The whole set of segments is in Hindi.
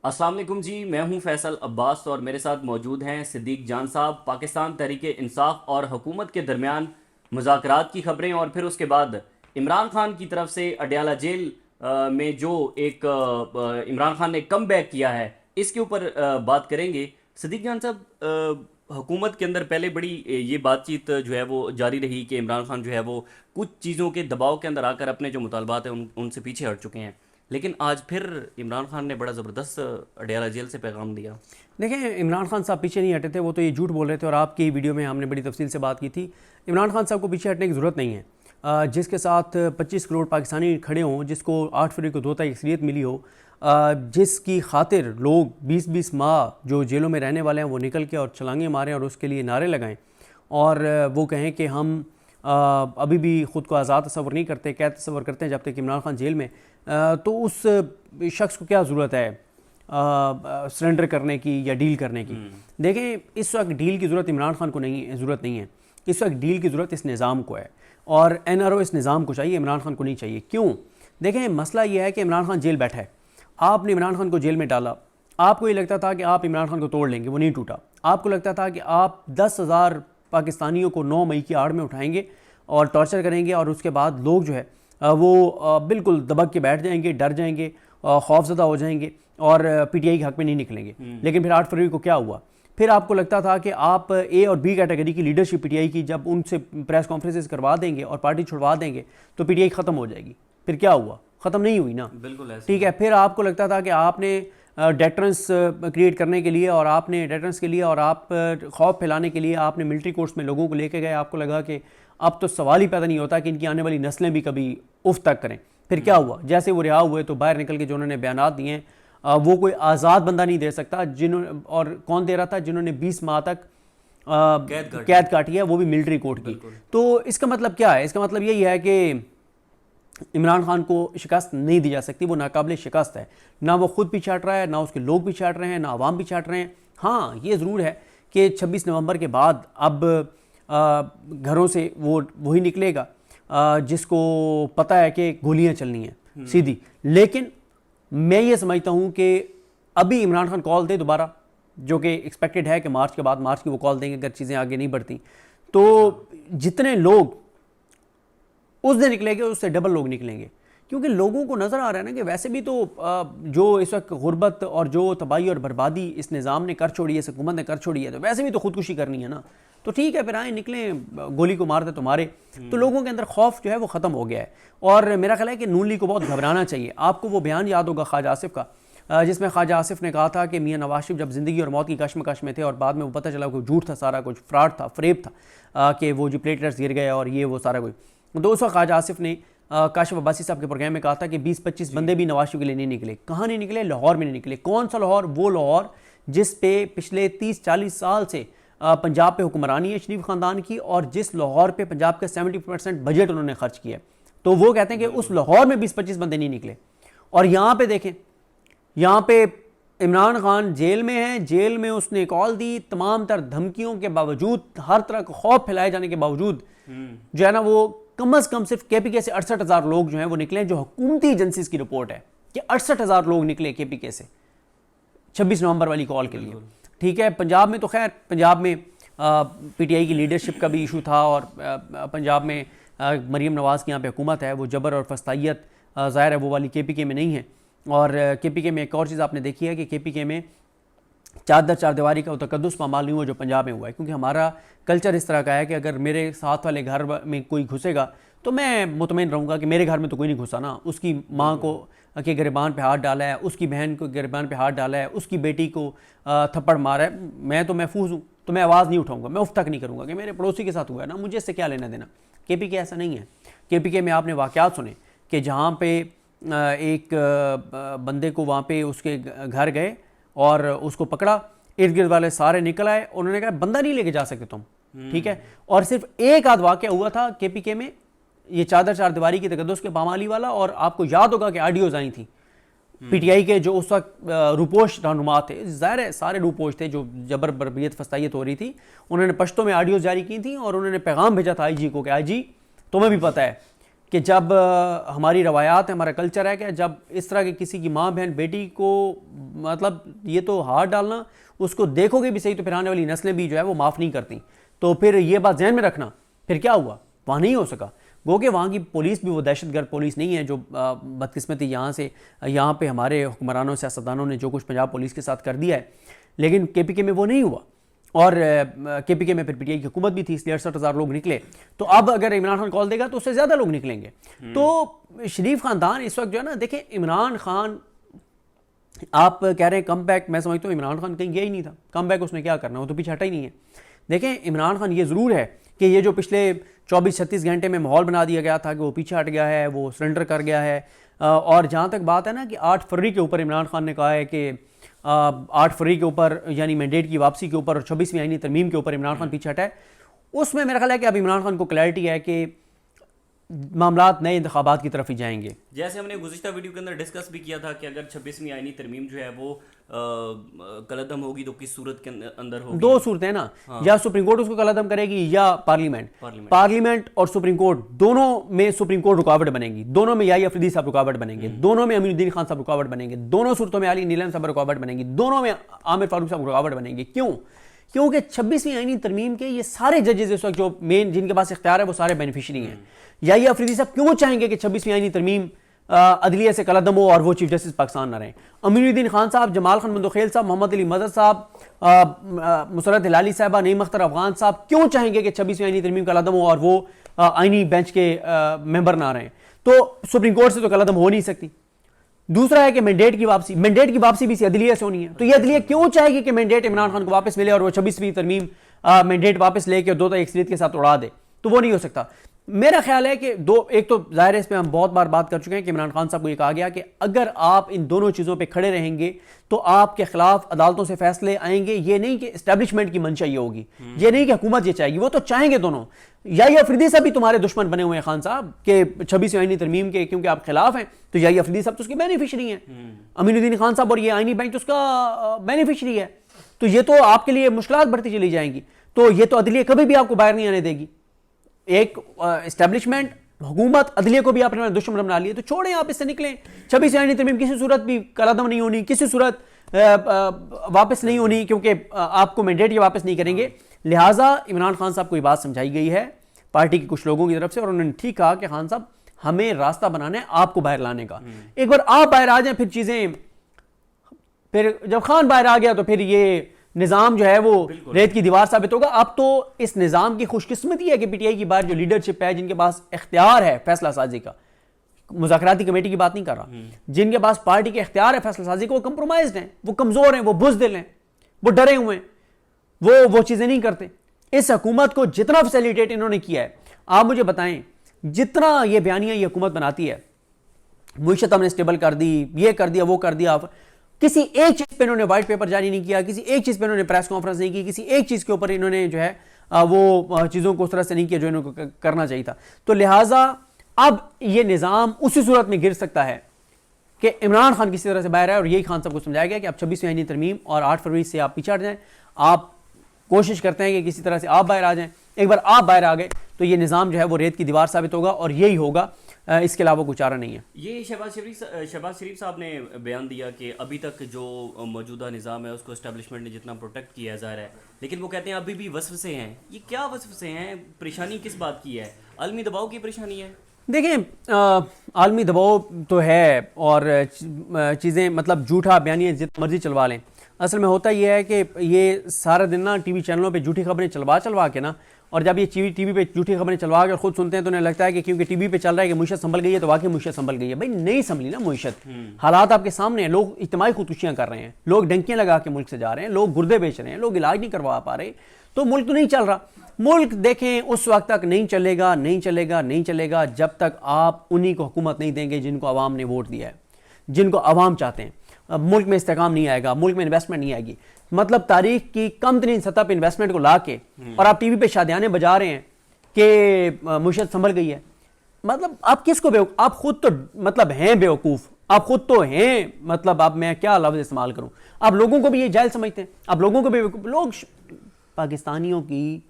अस्सलाम वालेकुम जी। मैं हूं फैसल अब्बास और मेरे साथ मौजूद हैं सिद्दीक जान साहब। पाकिस्तान तहरीक इंसाफ और हुकूमत के दरमियान मुज़ाकरात की खबरें और फिर उसके बाद इमरान खान की तरफ से अडयाला जेल में जो एक इमरान खान ने कम बैक किया है, इसके ऊपर बात करेंगे। सिद्दीक जान साहब, हुकूमत के अंदर पहले बड़ी ये बातचीत जो है वो जारी रही कि इमरान खान जो है वो कुछ चीज़ों के दबाव के अंदर आकर अपने जो मुतालबात हैं उनसे पीछे हट चुके हैं। लेकिन आज फिर इमरान खान ने बड़ा ज़बरदस्त अडयाला जेल से पैगाम दिया। देखें, इमरान खान साहब पीछे नहीं हटे थे, वो तो ये झूठ बोल रहे थे और आपकी वीडियो में हमने बड़ी तफसील से बात की थी। इमरान खान साहब को पीछे हटने की ज़रूरत नहीं है। जिसके साथ 25 करोड़ पाकिस्तानी खड़े हों, जिसको 8 फरवरी को दोता अक्सरियत मिली हो, जिसकी खातिर लोग 20-20 माह जो जेलों में रहने वाले हैं वो निकल के और छलांगे मारें और उसके लिए नारे लगाएं और वो कहें कि हम अभी भी ख़ुद को आज़ाद तस्वर नहीं करते, कैद तस्वर करते हैं जब तक इमरान खान जेल में, तो उस शख्स को क्या ज़रूरत है सरेंडर करने की या डील करने की। देखें, इस वक्त डील की ज़रूरत इमरान खान को ज़रूरत नहीं है। इस वक्त डील की ज़रूरत इस निज़ाम को है और NRO इस निज़ाम को चाहिए, इमरान खान को नहीं चाहिए। क्यों? देखें, मसला ये है कि इमरान खान जेल बैठा है, आपने इमरान खान को जेल में डाला, आपको ये लगता था कि आप इमरान खान को तोड़ लेंगे, वो नहीं टूटा। आपको लगता था कि आप 10,000 पाकिस्तानियों को 9 मई की आड़ में उठाएंगे और टॉर्चर करेंगे और उसके बाद लोग जो है वो बिल्कुल दबक के बैठ जाएंगे, डर जाएंगे, खौफजदा हो जाएंगे और PTI के हक़ में नहीं निकलेंगे। लेकिन फिर 8 फरवरी को क्या हुआ? फिर आपको लगता था कि आप A और B कैटेगरी की लीडरशिप PTI की जब उनसे प्रेस कॉन्फ्रेंसेस करवा देंगे और पार्टी छुड़वा देंगे तो PTI ख़त्म हो जाएगी। फिर क्या हुआ? ख़त्म नहीं हुई ना। बिल्कुल ठीक है। फिर आपको लगता था कि आपने डेटरेंस क्रिएट करने के लिए और आपने डेटरेंस के लिए और आप खौफ फैलाने के लिए आपने मिलिट्री कोर्ट्स में लोगों को लेके गए। आपको लगा कि अब तो सवाल ही पैदा नहीं होता कि इनकी आने वाली नस्लें भी कभी उफ तक करें। फिर क्या हुआ? जैसे वो रिहा हुए तो बाहर निकल के जो उन्होंने बयानात दिए हैं, वो कोई आज़ाद बंदा नहीं दे सकता। जिन्होंने, और कौन दे रहा था? जिन्होंने 20 माह तक कैद काटी है, वो भी मिलिट्री कोर्ट की। तो इसका मतलब क्या है? इसका मतलब यही है कि इमरान खान को शिकस्त नहीं दी जा सकती, वो नाकाबिल शिकस्त है। ना वो खुद पीछे हट रहा है, ना उसके लोग पीछे हट रहे हैं, ना आवाम पीछे हट रहे हैं। हाँ, ये ज़रूर है कि 26 नवंबर के बाद अब घरों से वो वही निकलेगा जिसको पता है कि गोलियां चलनी हैं सीधी। लेकिन मैं ये समझता हूँ कि अभी इमरान खान कॉल दे दोबारा, जो कि एक्सपेक्टेड है कि मार्च के बाद, मार्च की वो कॉल देंगे अगर चीज़ें आगे नहीं बढ़ती, तो जितने लोग उस दिन निकलेंगे उससे डबल लोग निकलेंगे। क्योंकि लोगों को नज़र आ रहा है ना कि वैसे भी तो जो इस वक्त गुर्बत और जो तबाही और बर्बादी इस निज़ाम ने कर छोड़ी है, इस हुकूमत ने कर छोड़ी है, तो वैसे भी तो खुदकुशी करनी है ना। तो ठीक है, फिर आए निकलें, गोली को मारते तो मारे। तो लोगों के अंदर खौफ जो है वो ख़त्म हो गया है और मेरा ख्याल है कि नून लीग को बहुत घबराना चाहिए। आपको वो बयान याद होगा ख्वाजा आसिफ का, जिसमें ख्वाजा आसिफ ने कहा था कि मियां नवाज शरीफ जब ज़िंदगी और मौत की कश्मकश में थे और बाद में वो पता चला कि झूठ था, सारा कुछ फ्रॉड था, फ्रेब था, कि वो जी प्लेटलेट्स गिर गए और ये वो सारा कुछ। तो उस वक्त ख्वाजा आसिफ ने काशिफ अब्बासी साहब के प्रोग्राम में कहा था कि 20-25 बंदे भी नवाज शरीफ के लिए नहीं निकले। कहाँ नहीं निकले? लाहौर में नहीं निकले। कौन सा लाहौर? वो लाहौर जिस पे पिछले 30-40 साल से पंजाब पे हुक्मरानी है शरीफ ख़ानदान की और जिस लाहौर पे पंजाब का 70% बजट उन्होंने खर्च किया। तो वो कहते हैं कि उस लाहौर में 20-25 बंदे नहीं निकले। और यहाँ पे देखें, यहाँ पे इमरान खान जेल में है, जेल में उसने कॉल दी, तमाम तर धमकियों के बावजूद, हर तरह का खौफ फैलाए जाने के बावजूद जो है ना, वो कम अज़ कम सिर्फ KPK से 68,000 लोग जो हैं वो निकले। जो हुकूमती एजेंसीज की रिपोर्ट है कि 68,000 लोग निकले KPK से 26 नवंबर वाली कॉल के लिए। ठीक है, पंजाब में तो खैर, पंजाब में PTI की लीडरशिप का भी इशू था और पंजाब में मरीम नवाज़ की यहाँ पे हुकूमत है, वो जबर और फस्तायत ज़ाहिर है वो वाली KPK में नहीं है। और KPK में एक और चीज़ आपने देखी है कि KPK में चादर चारदीवारी का तकद्दुस पामाल नहीं हुआ जो पंजाब में हुआ है। क्योंकि हमारा कल्चर इस तरह का है कि अगर मेरे साथ वाले घर में कोई घुसेगा तो मैं मुतमईन रहूँगा कि मेरे घर में तो कोई नहीं घुसा ना। उसकी माँ को के गिरबान पे हाथ डाला है, उसकी बहन को गिरबान पे हाथ डाला है, उसकी बेटी को थप्पड़ मारा है, मैं तो महफूज हूँ, तो मैं आवाज़ नहीं उठाऊँगा, मैं उफ तक नहीं करूँगा कि मेरे पड़ोसी के साथ हुआ है ना, मुझे इससे क्या लेना देना। KPK ऐसा नहीं है। KPK में आपने वाक़यात सुने कि जहाँ पे एक बंदे को वहाँ पे उसके घर गए और उसको पकड़ा, इर्द गिर्द वाले सारे निकल आए, उन्होंने कहा बंदा नहीं लेके जा सकते तुम। ठीक है, और सिर्फ एक आध वाक़या हुआ था KPK में, ये चादर चारदीवारी की तकद्दुस के पामाली वाला। और आपको याद होगा कि ऑडियोज़ आई थी PTI के जो उस वक्त रूपोश रहनुमा थे, ज़ाहिर है सारे रूपोश थे, जो जबर बरबियत फस्तायत हो रही थी, उन्होंने पश्तो में ऑडियोज़ जारी की थी और उन्होंने पैगाम भेजा था IG को कि IG तुम्हें भी पता है कि जब हमारी रवायात है, हमारा कल्चर है कि जब इस तरह के किसी की माँ बहन बेटी को मतलब ये तो हाथ डालना, उसको देखोगे भी सही तो फिर आने वाली नस्लें भी जो है वो माफ़ नहीं करती। तो फिर ये बात ध्यान में रखना। फिर क्या हुआ, वहाँ नहीं हो सका। गो कि वहाँ की पुलिस भी वो दहशतगर्द पुलिस नहीं है जो बदकिस्मती यहाँ पे हमारे हुक्मरानों सियासतदानों ने जो कुछ पंजाब पुलिस के साथ कर दिया है, लेकिन KPK में वो नहीं हुआ। और KPK में फिर PTI की हुकूमत भी थी, इसलिए 68,000 लोग निकले। तो अब अगर इमरान खान कॉल देगा तो उससे ज़्यादा लोग निकलेंगे। तो शरीफ खानदान इस वक्त जो है ना, देखें इमरान खान, आप कह रहे हैं कम बैक, मैं समझता हूँ इमरान खान कहीं गया ही नहीं था। कम बैक उसने क्या करना, वो तो पीछे हटा ही नहीं है। देखें इमरान खान ये ज़रूर है कि ये जो पिछले 24-36 घंटे में माहौल बना दिया गया था कि वो पीछे हट गया है, वो सरेंडर कर गया है। और जहाँ तक बात है ना कि 8 फरवरी के ऊपर इमरान खान ने कहा है कि 8 फरवरी के ऊपर यानी मैंडेट की वापसी के ऊपर और 26वीं आईनी तरमीम के ऊपर इमरान खान पीछे हटा है। उसमें मेरा ख्याल है कि अब इमरान खान को क्लैरिटी है कि मामलात नए इंतखाबात की तरफ ही जाएंगे। जैसे हमने गुज़िश्ता वीडियो के अंदर डिस्कस भी किया था कि अगर 26वीं आईनी तरमीम जो है वो कलअदम होगी तो किस सूरत के अंदर होगी। दो सूरतें ना, या सुप्रीम कोर्ट उसको कलअदम करेगी या पार्लियामेंट और सुप्रीम कोर्ट दोनों में सुप्रीम कोर्ट रुकावट बनेगी। दोनों में याही अफरीदी साहब रुकावट बनेंगे, दोनों में अमीनुद्दीन खान साहब रुकावट बनेंगे, दोनों सूरतों में अली नीलम साहब रुकावट बनेंगी, दोनों में आमिर फारूक साहब रुकावट बनेंगे। क्यों? क्योंकि 26वीं आईनी तरमीम के ये सारे जजेस इस वक्त जो मेन जिनके पास इख्तियार है वो सारे बेनिफिशरी हैं। या ये अफरीदी साहब क्यों चाहेंगे कि 26वीं आईनी तरमीम अदलिया से कलअदम हो और वो चीफ जस्टिस पाकिस्तान न रहें? अमीनुद्दीन खान साहब, जमाल खान मंदोखेल साहब, मोहम्मद अली मदद साहब, मुसरत हिलाली साहबा, नईम अख्तर अफगान साहब क्यों चाहेंगे कि 26वीं आईनी तरमीम कलअदम हो और वो आईनी बेंच के मेंबर ना रहें? तो सुप्रीम कोर्ट से तो कलअदम हो नहीं सकती। दूसरा है कि मैंडेट की वापसी भी अदलिया से होनी है। तो ये अदलिया क्यों चाहेगी कि मैंडेट इमरान खान को वापस मिले और वो 26वीं तरमीम मैंडेट वापस लेके 2 अक्सरियत के साथ उड़ा दे? तो वो नहीं हो सकता। मेरा ख्याल है कि एक तो जाहिर है इस पर हम बहुत बार बात कर चुके हैं कि इमरान खान साहब को ये कहा गया कि अगर आप इन दोनों चीज़ों पे खड़े रहेंगे तो आपके खिलाफ अदालतों से फैसले आएंगे। ये नहीं कि एस्टेब्लिशमेंट की मंशा ये होगी, ये नहीं कि हुकूमत ये चाहेगी, वो तो चाहेंगे दोनों। याही अफरीदी साहब भी तुम्हारे दुश्मन बने हुए हैं खान साहब के 26वीं आईनी तरमीम के, क्योंकि आप खिलाफ हैं। तो याही अफरीदी साहब तो उसके बेनिफिशरी हैं, अमीनुद्दीन खान साहब, और ये आईनी बेंच उसका बेनिफिशरी है। तो ये तो आपके लिए मुश्किलात बढ़ती चली जाएंगी। तो ये तो अदलिया कभी भी आपको बाहर नहीं आने देगी। एक एस्टेब्लिशमेंट, हुकूमत, अदलिया को भी आपने दुश्मन बना लिया, तो छोड़ें, आप इससे निकलें। 26वीं आईनी तरमीम किसी सूरत भी कलअदम नहीं होनी, किसी सूरत वापस नहीं होनी, क्योंकि आपको मैंडेट ये वापस नहीं करेंगे। लिहाजा इमरान खान साहब को ये बात समझाई गई है पार्टी के कुछ लोगों की तरफ से, और उन्होंने ठीक कहा कि खान साहब हमें रास्ता बनाना है आपको बाहर लाने का। एक बार आप बाहर आ जाएं फिर चीजें, फिर जब खान बाहर आ गया तो फिर ये निज़ाम जो है वो रेत की दीवार साबित होगा। अब तो इस निज़ाम की खुशकिस्मती है कि PTI की बाहर जो लीडरशिप है, जिनके पास इख्तियार है फैसला साजी का, मुज़ाकराती कमेटी की बात नहीं कर रहा, जिनके पास पार्टी के इख्तियार है फैसला साजी का, वो कंप्रोमाइज्ड हैं, वो कमज़ोर हैं, वो बुज़दिल हैं, वो डरे हुए हैं, वो चीज़ें नहीं करते। इस हुकूमत को जितना फैसिलिटेट इन्होंने किया है, आप मुझे बताएं, जितना ये बयानियाँ ये हुकूमत बनाती है, मुईशत हमने स्टेबल कर दी, ये कर दिया, वो कर दिया, किसी एक चीज पे इन्होंने व्हाइट पेपर जारी नहीं किया, किसी एक चीज पे इन्होंने प्रेस कॉन्फ्रेंस नहीं की, किसी एक चीज के ऊपर इन्होंने जो है वो चीजों को उस तरह से नहीं किया जो इनको करना चाहिए था। तो लिहाजा अब ये निज़ाम उसी सूरत में गिर सकता है कि इमरान खान किसी तरह से बाहर आए, और यही खान साहब को समझाया गया कि अब 26वीं आईनी तरमीम और 8 फरवरी से आप पीछे हट जाएं। आप कोशिश करते हैं कि किसी तरह से आप बाहर आ जाएं। एक बार आप बाहर आ गए तो ये निज़ाम जो है वो रेत की दीवार साबित होगा, और यही होगा, इसके अलावा कुछ चारा नहीं है। ये शहबाज शरीफ साहब ने बयान दिया कि अभी तक जो मौजूदा निज़ाम है उसको इस्टेब्लिशमेंट ने जितना प्रोटेक्ट किया है ज़ाहिर है, लेकिन वो कहते हैं अभी भी वस्फ से हैं। ये क्या वस्फ से हैं? परेशानी किस बात की है? आलमी दबाव की परेशानी है? देखें, आलमी दबाव तो है, और चीज़ें मतलब झूठा बयानियाँ जितना मर्जी चलवा लें। असल में होता यह है कि ये सारा दिन ना टीवी चैनलों पे झूठी खबरें चलवा के ना, और जब ये टीवी पे झूठी खबरें चलवा के खुद सुनते हैं तो उन्हें लगता है कि क्योंकि टीवी पे चल रहा है कि मुईशत संभल गई है, तो वाकई मुईशत संभल गई है। भाई नहीं संभली ना मुईशत, हालात आपके सामने हैं। लोग इज्तिमाई खुदकुशियाँ कर रहे हैं, लोग डंकियाँ लगा के मुल्क से जा रहे हैं, लोग गुर्दे बेच रहे हैं, लोग इलाज नहीं करवा पा रहे, तो मुल्क तो नहीं चल रहा। मुल्क देखें उस वक्त तक नहीं चलेगा जब तक आप उन्हीं को हुकूमत नहीं देंगे जिनको अवाम ने वोट दिया है, जिनको अवाम चाहते हैं। मुल्क में इस्तेकाम नहीं आएगा, मुल्क में इन्वेस्टमेंट नहीं आएगी। मतलब तारीख की कम तरीन सतह पर इन्वेस्टमेंट को ला के और आप टीवी पे शादियाने बजा रहे हैं कि मुईशत संभल गई है। मतलब आप किसको बेवकूफ, आप खुद तो मतलब हैं बेवकूफ, आप खुद तो हैं, मतलब अब मैं क्या लफ्ज इस्तेमाल करूं, आप लोगों को भी ये जायज समझते हैं, आप लोगों को भी लोग पाकिस्तानियों की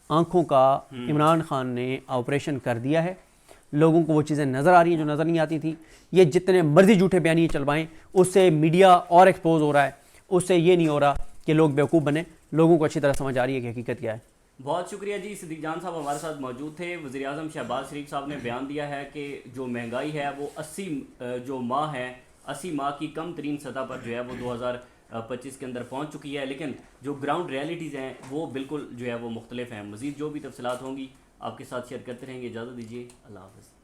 आंखों का इमरान खान ने ऑपरेशन कर दिया है। लोगों को वो चीज़ें नज़र आ रही हैं जो नज़र नहीं आती थी। ये जितने मर्जी झूठे बयानी चलवाएं, उससे मीडिया और एक्सपोज हो रहा है, उससे ये नहीं हो रहा कि लोग बेवकूफ़ बने। लोगों को अच्छी तरह समझ आ रही है कि हकीकत क्या है। बहुत शुक्रिया जी। सिद्दीक जान साहब हमारे साथ मौजूद थे। वज़ीर आज़म शहबाज शरीफ साहब ने बयान दिया है कि जो महंगाई है वो 80 जो माह है 80 माह की कम तरीन सतह पर जो है वो 2025 के अंदर पहुंच चुकी है, लेकिन जो ग्राउंड रियलिटीज़ हैं वो बिल्कुल जो है वो मुख्तलिफ हैं। मज़ीद जो भी तफसीलात होंगी आपके साथ शेयर करते रहेंगे। इजाज़त दीजिए, अल्लाह हाफ़िज़।